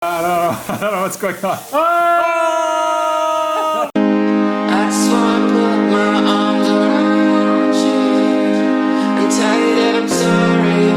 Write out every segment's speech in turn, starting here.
I don't know what's going on. Oh! I just wanna put my arms around you and tell you that I'm sorry.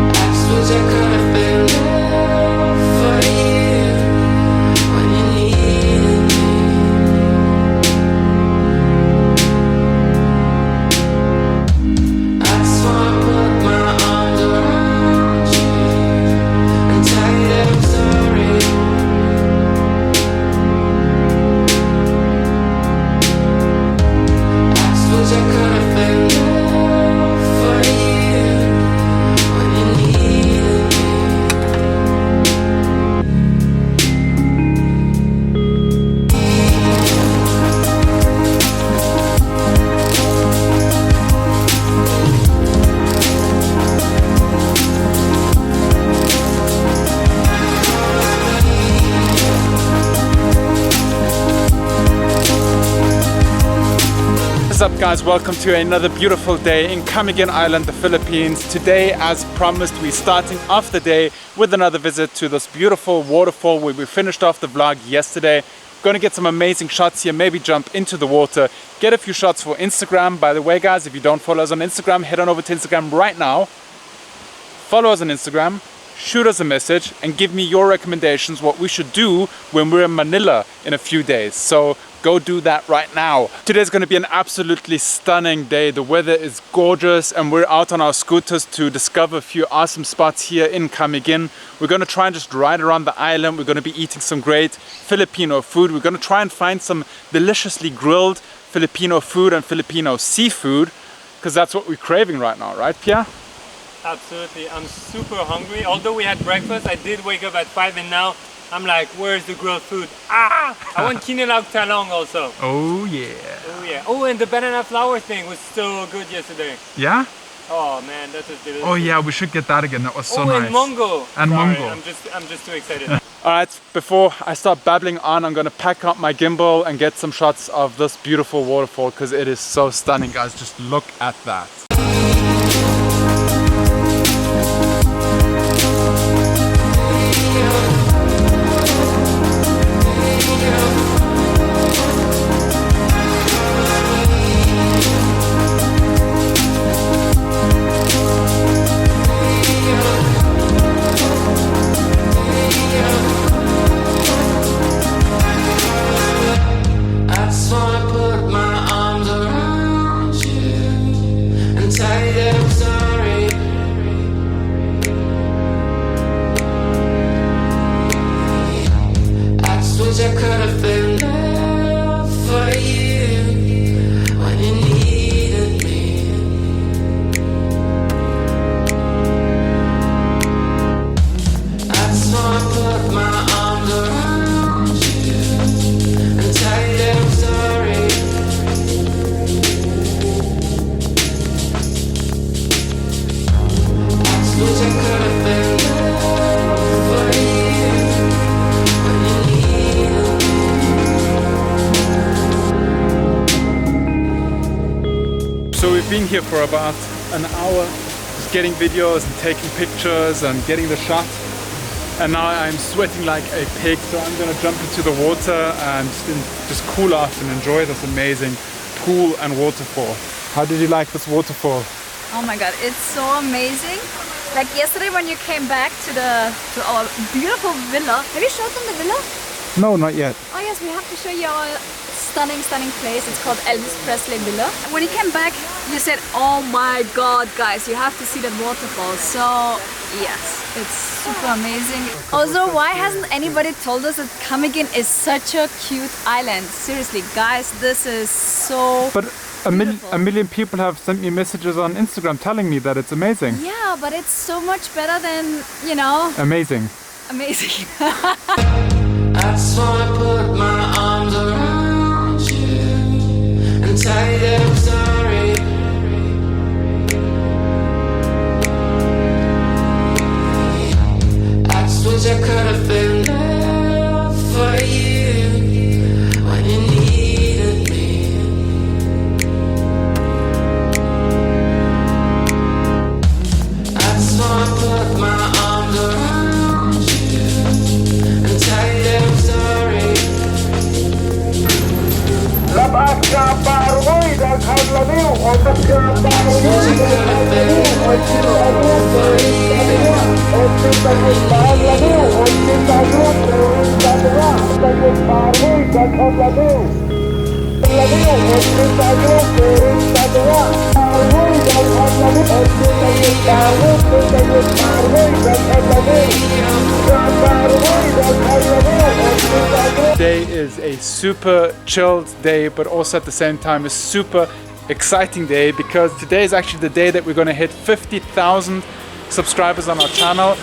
I just wish I could have been there for you when you needed me. I just wanna put my arms around you and tell you that I'm sorry. I just wish I could have been there for you when you needed me. What's up, guys? Welcome to another beautiful day in Camiguin Island, the Philippines. Today, as promised, we're starting off the day with another visit to this beautiful waterfall where we finished off the vlog yesterday. Going to get some amazing shots here, maybe jump into the water, get a few shots for Instagram. By the way, guys, if you don't follow us on Instagram, head on over to Instagram right now. Follow us on Instagram, shoot us a message, and give me your recommendations what we should do when we're in Manila in a few days. So go do that right now. Today's gonna be an absolutely stunning day. The weather is gorgeous and we're out on our scooters to discover a few awesome spots here in Camiguin. We're gonna try and just ride around the island. We're gonna be eating some great Filipino food. We're gonna try and find some deliciously grilled Filipino food and Filipino seafood, because that's what we're craving right now, right, Pierre? Absolutely, I'm super hungry. Although we had breakfast, I did wake up at 5 and now I'm like, where's the grilled food? Ah! I want kinilaw talong also. Oh yeah. Oh yeah. Oh, and the banana flour thing was so good yesterday. Yeah? Oh man, that was delicious. Oh yeah, we should get that again. That was so nice. and mongo. And Sorry, mongo. I'm just too excited. Alright, before I start babbling on, I'm gonna pack up my gimbal and get some shots of this beautiful waterfall because it is so stunning, guys. Just look at that. I just wanna put my arms around you and tell you that I'm sorry. I just wish I could have been there for you when you needed me. I just wanna put my arms around you and tell you that I'm sorry. I just wish I could have been there for you when you needed me. So we've been here for about an hour, just getting videos and taking pictures and getting the shot. And now I'm sweating like a pig, so I'm gonna jump into the water and just cool off and enjoy this amazing pool and waterfall. How did you like this waterfall? Oh my god, it's so amazing. Like yesterday when you came back to our beautiful villa. Have you showed them the villa? No, not yet. Oh yes, we have to show you our stunning place. It's called Elvis Presley Villa. When you came back, you said, oh my god, guys, you have to see that waterfall. So yes, it's super amazing. Also, why hasn't anybody told us that Camiguin is such a cute island? Seriously, guys, this is so But a million people have sent me messages on Instagram telling me that it's amazing. yeah, but it's so much better than, you know, Amazing. amazing. I just wanna put my arms around you and tell you that I'm sorry. I just wish I could have been there for you when you needed me. Today is a super chilled day, but also at the same time a super exciting day, because today is actually the day that we're going to hit 50,000 subscribers on our channel.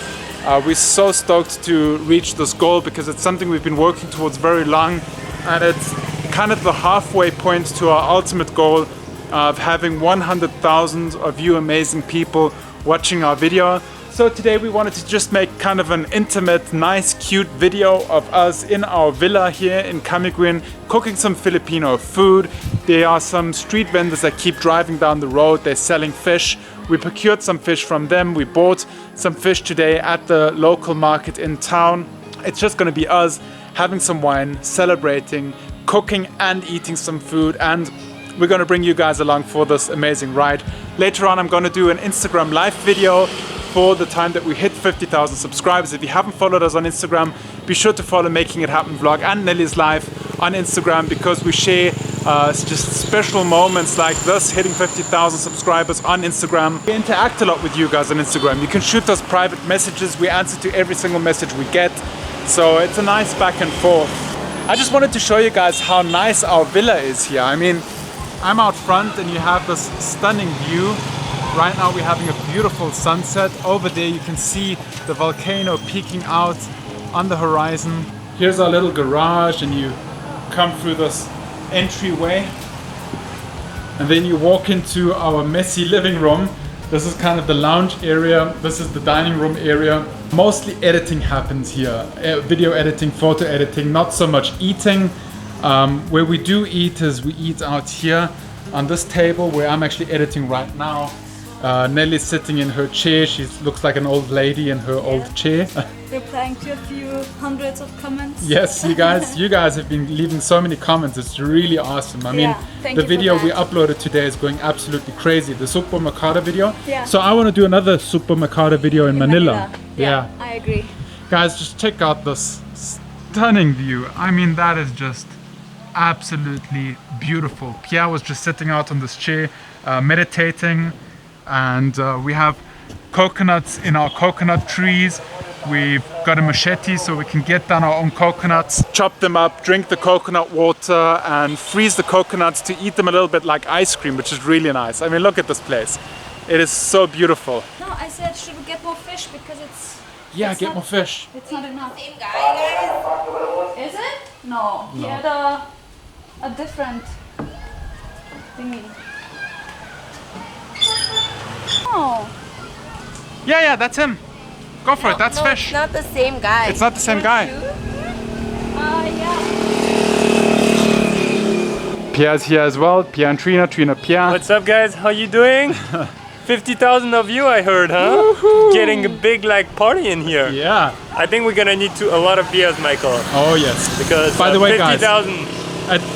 We're so stoked to reach this goal because it's something we've been working towards very long, and it's kind of the halfway point to our ultimate goal of having 100,000 of you amazing people watching our video. So today we wanted to just make kind of an intimate, nice, cute video of us in our villa here in Camiguin, cooking some Filipino food. There are some street vendors that keep driving down the road. They're selling fish. We procured some fish from them. We bought some fish today at the local market in town. It's just going to be us having some wine, celebrating, cooking and eating some food, and we're going to bring you guys along for this amazing ride. Later on I'm going to do an Instagram live video for the time that we hit 50,000 subscribers. If you haven't followed us on Instagram, be sure to follow Making It Happen vlog and Nelly's Life on Instagram, because we share just special moments like this, hitting 50,000 subscribers on Instagram. We interact a lot with you guys on Instagram. You can shoot us private messages. We answer to every single message we get. So it's a nice back and forth. I just wanted to show you guys how nice our villa is here. I mean, I'm out front and you have this stunning view. Right now we're having a beautiful sunset. Over there you can see the volcano peeking out on the horizon. Here's our little garage, and you come through this entryway. And then you walk into our messy living room. This is kind of the lounge area. This is the dining room area. Mostly editing happens here. Video editing, photo editing, not so much eating. Where we do eat is we eat out here on this table where I'm actually editing right now. Nelly's sitting in her chair. She looks like an old lady in her old chair. Replying to a few hundreds of comments. Yes, you guys have been leaving so many comments. It's really awesome. I mean, the video we uploaded today is going absolutely crazy. The supermercado video. Yeah. So I want to do another supermercado video in Manila. Yeah, I agree. Guys, just check out this stunning view. I mean, that is just absolutely beautiful. Pierre was just sitting out on this chair, meditating, and we have coconuts in our coconut trees. We've got a machete so we can get down our own coconuts, chop them up, drink the coconut water, and freeze the coconuts to eat them a little bit like ice cream, which is really nice. I mean, look at this place. It is so beautiful. No, I said should we get more fish because it's... Yeah, it's get not- more fish. It's not enough. Same guy, Is it? No, he had a different thingy. Oh, Yeah, that's him. Go for it, that's fish. It's not the same guy. It's not the same guy. yeah. Pierre's here as well. Pierre and Trina, Pierre. What's up, guys? How you doing? 50,000 of you, I heard, huh? Woohoo! Getting a big like party in here. Yeah. I think we're gonna need a lot of beers, Michael, Oh yes. because By the way, guys, 50,000.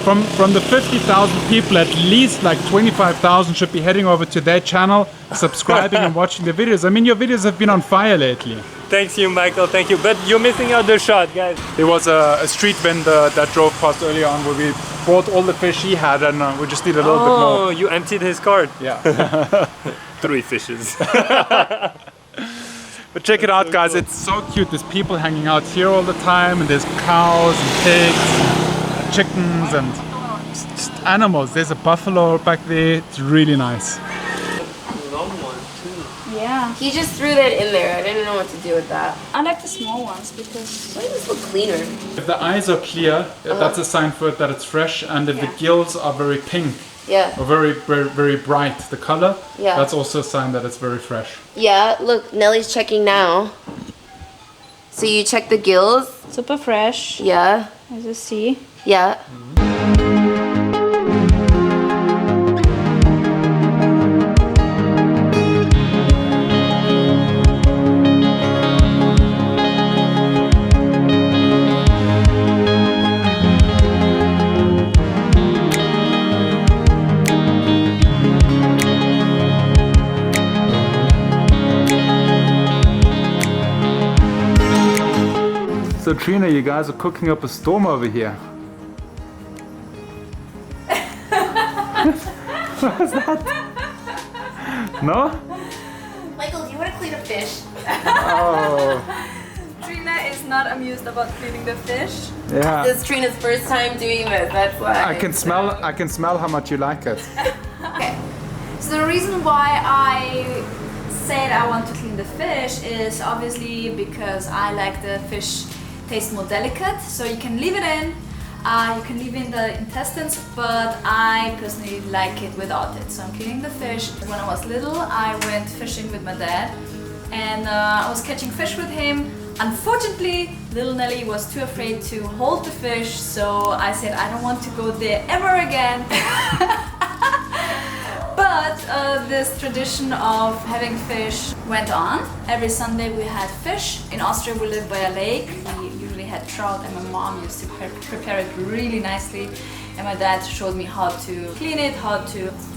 From the 50,000 people, at least like 25,000 should be heading over to their channel, subscribing and watching the videos. I mean, your videos have been on fire lately. Thanks you, Michael. Thank you. But you're missing out the shot, guys. There was a street vendor that drove past earlier on where we bought all the fish he had, and we just need a little bit Oh, more. you emptied his cart. Yeah. 3 fishes. But check it out, guys. It's so cute. There's people hanging out here all the time, and there's cows and pigs, and chickens, and just animals. There's a buffalo back there. It's really nice. Long one too. Yeah. He just threw that in there. I didn't know what to do with that. I like the small ones because... Why does this look cleaner? If the eyes are clear, that's a sign for it that it's fresh, and if the gills are very pink Yeah. or very bright, the color, Yeah. that's also a sign that it's very fresh. Yeah, look, Nelly's checking now. So you check the gills? super fresh, Yeah. as you see. Yeah. So Trina, you guys are cooking up a storm over here. What was that? No? Michael, do you want to clean a fish? Oh, Trina is not amused about cleaning the fish. yeah. This is Trina's first time doing this, that's why. I can smell how much you like it. Okay. So the reason why I said I want to clean the fish is obviously because I like the fish taste more delicate. So you can leave it in. You can leave in the intestines, but I personally like it without it. So I'm cleaning the fish. When I was little, I went fishing with my dad, and I was catching fish with him. Unfortunately, little Nelly was too afraid to hold the fish, so I said I don't want to go there ever again. But this tradition of having fish went on. Every Sunday we had fish. In Austria we live by a lake. We usually had trout, and my mom used to prepare it really nicely. And my dad showed me how to clean it,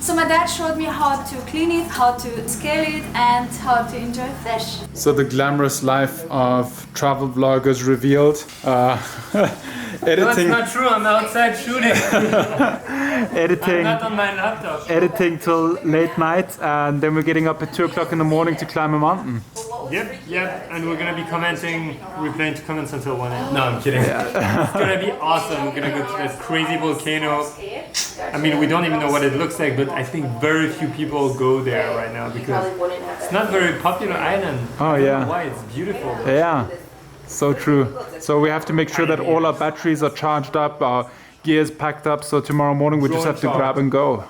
So my dad showed me how to clean it, how to scale it, and how to enjoy fish. So the glamorous life of travel vloggers revealed. No, it's Editing, not true. I'm outside shooting. I'm editing, not on my laptop. editing till late night, and then we're getting up at 2 o'clock in the morning to climb a mountain. Yep. And we're gonna be commenting. We plan to comment until 1 a.m. No, I'm kidding. It's gonna be awesome. We're gonna go to this crazy volcano. I mean, we don't even know what it looks like, but I think very few people go there right now because it's not a very popular island. Oh, I don't yeah. know why? It's beautiful. Yeah, so true. So we have to make sure that all our batteries are charged up, our gears packed up, so tomorrow morning we just have to grab and go.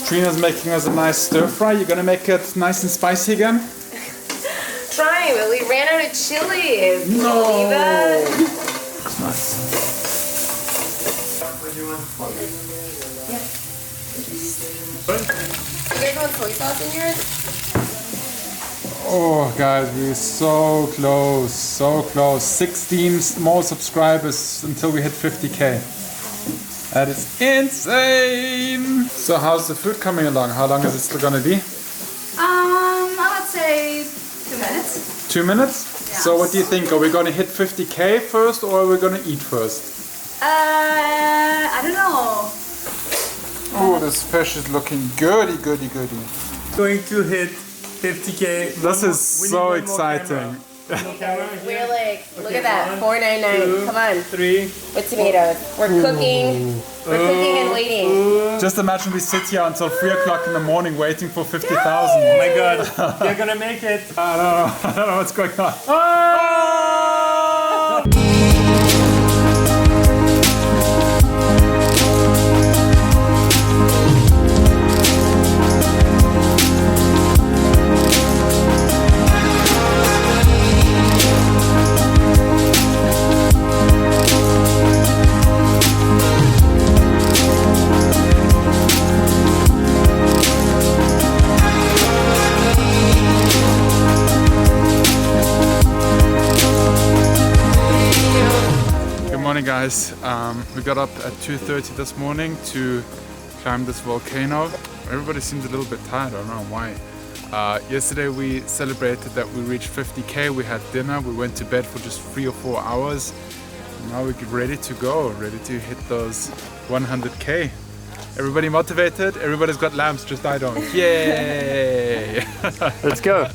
Trina's making us a nice stir fry. You're gonna make it nice and spicy again? Trying, but we ran out of chilies. Can you No. believe that? Nice. What do you want? You guys want soy sauce in yours? Oh guys, we're so close, so close. 16 more subscribers until we hit 50k. That is insane! So how's the food coming along? How long is it still gonna be? I would say 2 minutes. 2 minutes? Yeah. So what do you think? Are we gonna hit 50k first, or are we gonna eat first? I don't know. Oh, this fish is looking goody. Going to hit 50k. This is We need so one more exciting. Camera here. We're like, look at Okay, that, $4.99. Come on, 3. with tomatoes. We're cooking. We're cooking and waiting. Just imagine we sit here until 3 o'clock in the morning waiting for 50,000. Oh my god, you're gonna make it. I don't know what's going on. Good morning guys, we got up at 2:30 this morning to climb this volcano. Everybody seems a little bit tired, I don't know why. Yesterday we celebrated that we reached 50k, we had dinner, we went to bed for just 3 or 4 hours. Now we're ready to go, ready to hit those 100k. Everybody motivated, everybody's got lamps, just I don't. Yay! Let's go.